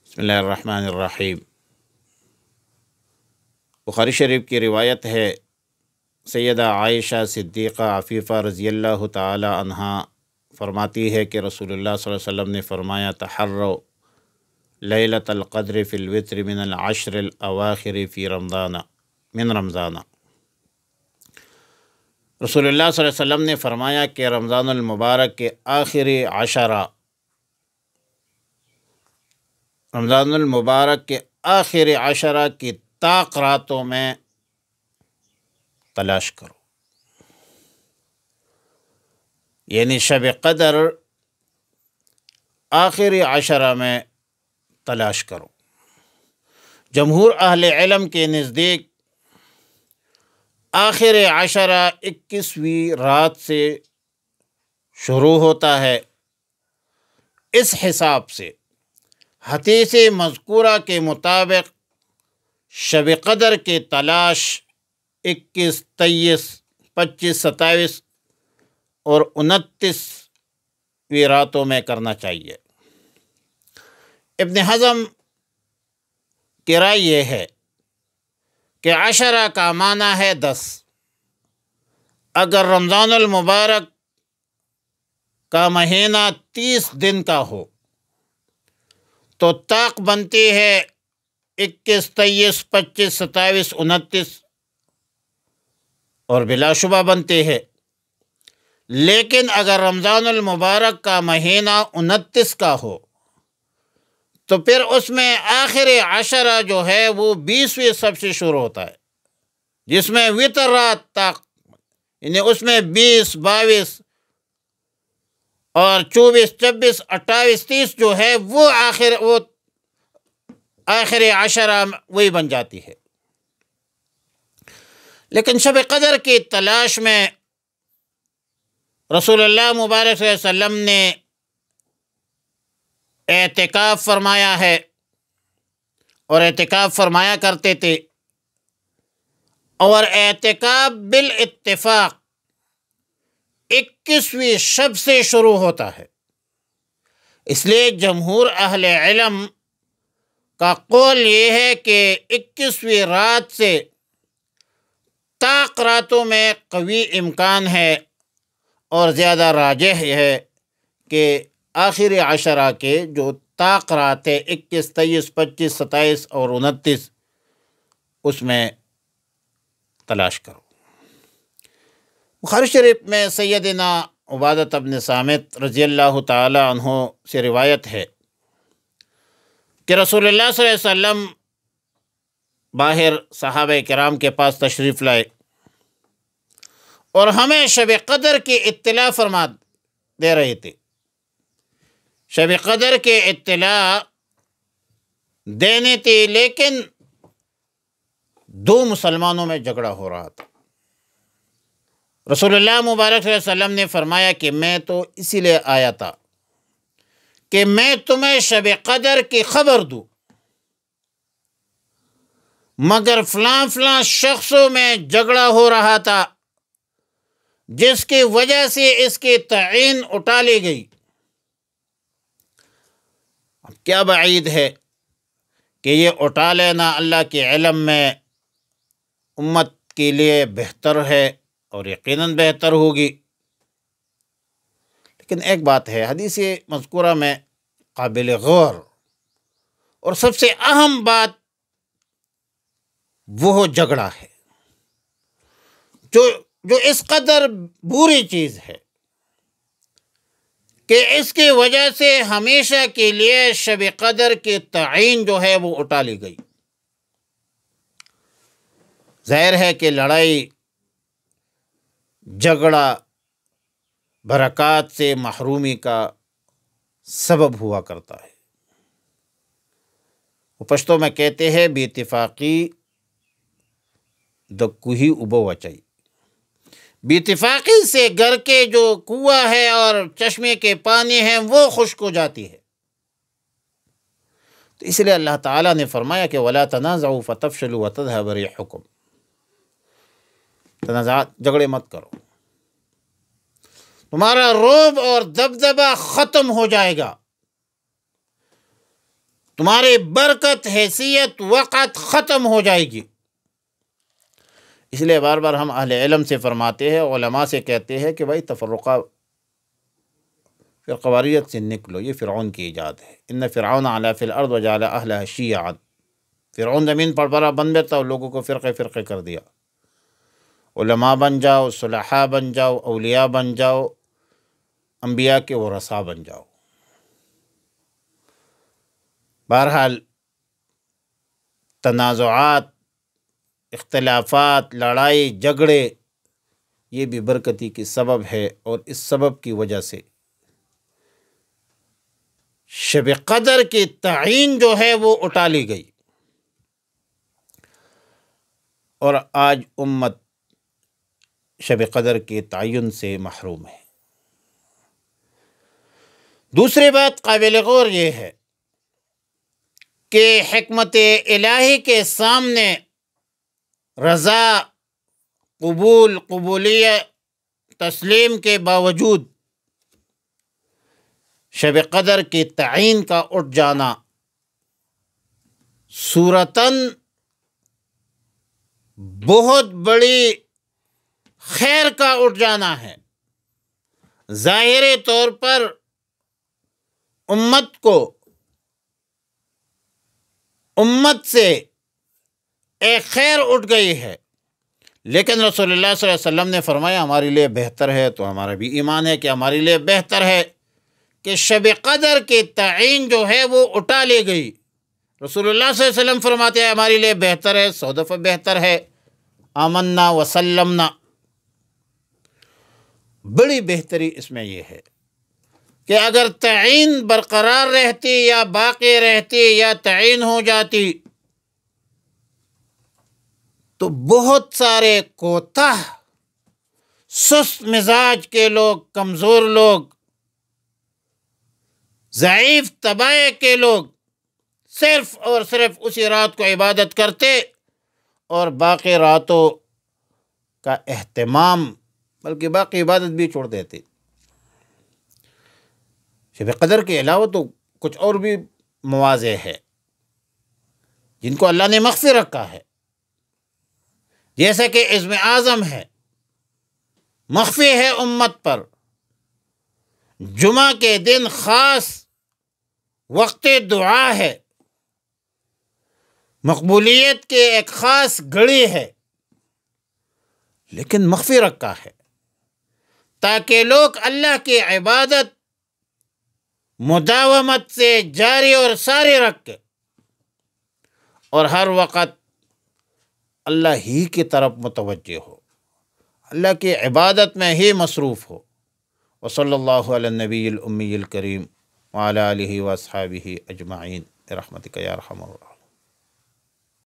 بسم اللہ الرحمن الرحیم۔ بخاری شریف کی روایت ہے، سیدہ عائشہ صدیقہ عفیفہ رضی اللہ تعالی عنہا فرماتی ہے کہ رسول اللہ صلی اللہ علیہ وسلم نے فرمایا، تحروا لیلۃ القدر فی الوتر من العشر الاواخر فی رمضان۔ رسول اللہ صلی اللہ علیہ وسلم نے فرمایا کہ رمضان المبارک کے آخری عشرہ، رمضان المبارک کے آخری عشرہ کی طاق راتوں میں تلاش کرو، یعنی شب قدر آخری عشرہ میں تلاش کرو۔ جمہور اہل علم کے نزدیک آخر عشرہ 21ویں رات سے شروع ہوتا ہے۔ اس حساب سے حدیث مذکورہ کے مطابق شب قدر کی تلاش 21، 23، 25، 27 اور 29ویں راتوں میں کرنا چاہیے۔ ابن حزم کی رائے یہ ہے کہ عشرہ کا معنی ہے 10۔ اگر رمضان المبارک کا مہینہ 30 دن کا ہو تو طاق بنتی ہے 21، 23، 25، 27، 29 اور بلا شبہ بنتے ہیں۔ لیکن اگر رمضان المبارک کا مہینہ 29 کا ہو تو پھر اس میں آخری عشرہ جو ہے وہ 20ویں سب سے شروع ہوتا ہے، جس میں وتر رات تک، یعنی اس میں 20، 22 اور 24، 26، 28، 30 جو ہے وہ آخری عشرہ وہی بن جاتی ہے۔ لیکن شب قدر کی تلاش میں رسول اللہ مبارک صلی اللہ علیہ وسلم نے اعتکاف فرمایا ہے، اور اعتکاف فرمایا کرتے تھے، اور اعتکاف بالاتفاق 21ویں شب سے شروع ہوتا ہے۔ اس لیے جمہور اہل علم کا قول یہ ہے کہ 21ویں رات سے طاق راتوں میں قوی امکان ہے، اور زیادہ راجح ہے کہ آخری عشرہ کے جو طاق رات ہے 21، 23، 25، 27 اور 29، اس میں تلاش کرو۔ بخاری شریف میں سیدنا عبادہ بن صامت رضی اللہ تعالی عنہ سے روایت ہے کہ رسول اللہ صلی اللہ علیہ وسلم باہر صحابہ کرام کے پاس تشریف لائے اور ہمیں شب قدر کی اطلاع فرما دے رہے تھے۔ شب قدر کی اطلاع دینی تھی، لیکن 2 مسلمانوں میں جھگڑا ہو رہا تھا۔ رسول اللہ مبارک صلی اللہ علیہ وسلم نے فرمایا کہ میں تو اسی لیے آیا تھا کہ میں تمہیں شب قدر کی خبر دوں، مگر فلاں شخصوں میں جھگڑا ہو رہا تھا، جس کی وجہ سے اس کی تعین اٹھا لی گئی۔ اب کیا بعید ہے کہ یہ اٹھا لینا اللہ کے علم میں امت کے لیے بہتر ہے، اور یقیناً بہتر ہوگی۔ لیکن ایک بات ہے، حدیث مذکورہ میں قابل غور اور سب سے اہم بات وہ جھگڑا ہے جو اس قدر بری چیز ہے کہ اس کی وجہ سے ہمیشہ کے لیے شب قدر کی تعین جو ہے وہ اٹھا لی گئی۔ ظاہر ہے کہ لڑائی جھگڑا برکات سے محرومی کا سبب ہوا کرتا ہے۔ وہ پشتو میں کہتے ہیں، بے اتفاقی د کوہی ابو وچائی۔ بے اتفاقی سے گھر کے جو کنواں ہے اور چشمے کے پانی ہیں وہ خشک ہو جاتی ہے۔ تو اس لیے اللہ تعالیٰ نے فرمایا کہ وَلَا تَنَازَعُوا فَتَفْشَلُوا وَتَذْهَبَ رِيحُكُمْ، تنازعات، جھگڑے مت کرو، تمہارا رعب اور دبدبہ ختم ہو جائے گا۔ تمہاری برکت، حیثیت، وقت ختم ہو جائے گی۔ اس لیے بار بار ہم اہل علم سے فرماتے ہیں، علماء سے کہتے ہیں کہ بھائی تفرقہ، فرقواریت سے نکلو، یہ فرعون کی ایجاد ہے۔ ان فرعون علا فی الارض وجعل اہلہا شیعا، فرعون زمین پر بڑا بن بیٹھا اور لوگوں کو فرقے فرقے کر دیا۔ علماء بن جاؤ، صلحاء بن جاؤ، اولیاء بن جاؤ، انبیاء کے ورثاء بن جاؤ۔ بہرحال تنازعات، اختلافات، لڑائی جھگڑے، یہ بھی برکتی کی سبب ہے، اور اس سبب کی وجہ سے شب قدر کی تعین جو ہے وہ اٹھا لی گئی، اور آج امت شب قدر کے تعین سے محروم ہے۔ دوسری بات قابل غور یہ ہے کہ حکمت الہی کے سامنے رضا، قبول، قبولیت، تسلیم کے باوجود شب قدر کی تعین کا اٹھ جانا صورتاً بہت بڑی خیر کا اٹھ جانا ہے۔ ظاہری طور پر امت سے ایک خیر اٹھ گئی ہے، لیکن رسول اللہ صلی اللہ علیہ وسلم نے فرمایا ہمارے لیے بہتر ہے، تو ہمارا بھی ایمان ہے کہ ہمارے لیے بہتر ہے کہ شب قدر کی تعین جو ہے وہ اٹھا لی گئی۔ رسول اللہ صلی اللہ علیہ وسلم فرماتے ہیں ہمارے لیے بہتر ہے، 100 دفعہ بہتر ہے، آمنا وسلمنا۔ بڑی بہتری اس میں یہ ہے کہ اگر تعین برقرار رہتی یا باقی رہتی یا تعین ہو جاتی تو بہت سارے کوتاہ، سست مزاج کے لوگ، کمزور لوگ، ضعیف طبع کے لوگ صرف اور صرف اسی رات کو عبادت کرتے اور باقی راتوں کا اہتمام، بلکہ باقی عبادت بھی چھوڑ دیتے۔ شب قدر کے علاوہ تو کچھ اور بھی مواضع ہے جن کو اللہ نے مخفی رکھا ہے، جیسا کہ عزم اعظم ہے، مخفی ہے امت پر۔ جمعہ کے دن خاص وقت دعا ہے، مقبولیت کے ایک خاص گھڑی ہے، لیکن مخفی رکھا ہے تاکہ لوگ اللہ کی عبادت مداومت سے جاری اور ساری رکھے اور ہر وقت اللہ ہی کی طرف متوجہ ہو، اللہ کی عبادت میں ہی مصروف ہو۔ وصلی اللہ علی النبی الامی الکریم وعلی آلہ واصحابہ اجمعین برحمتک یا ارحم الراحمین۔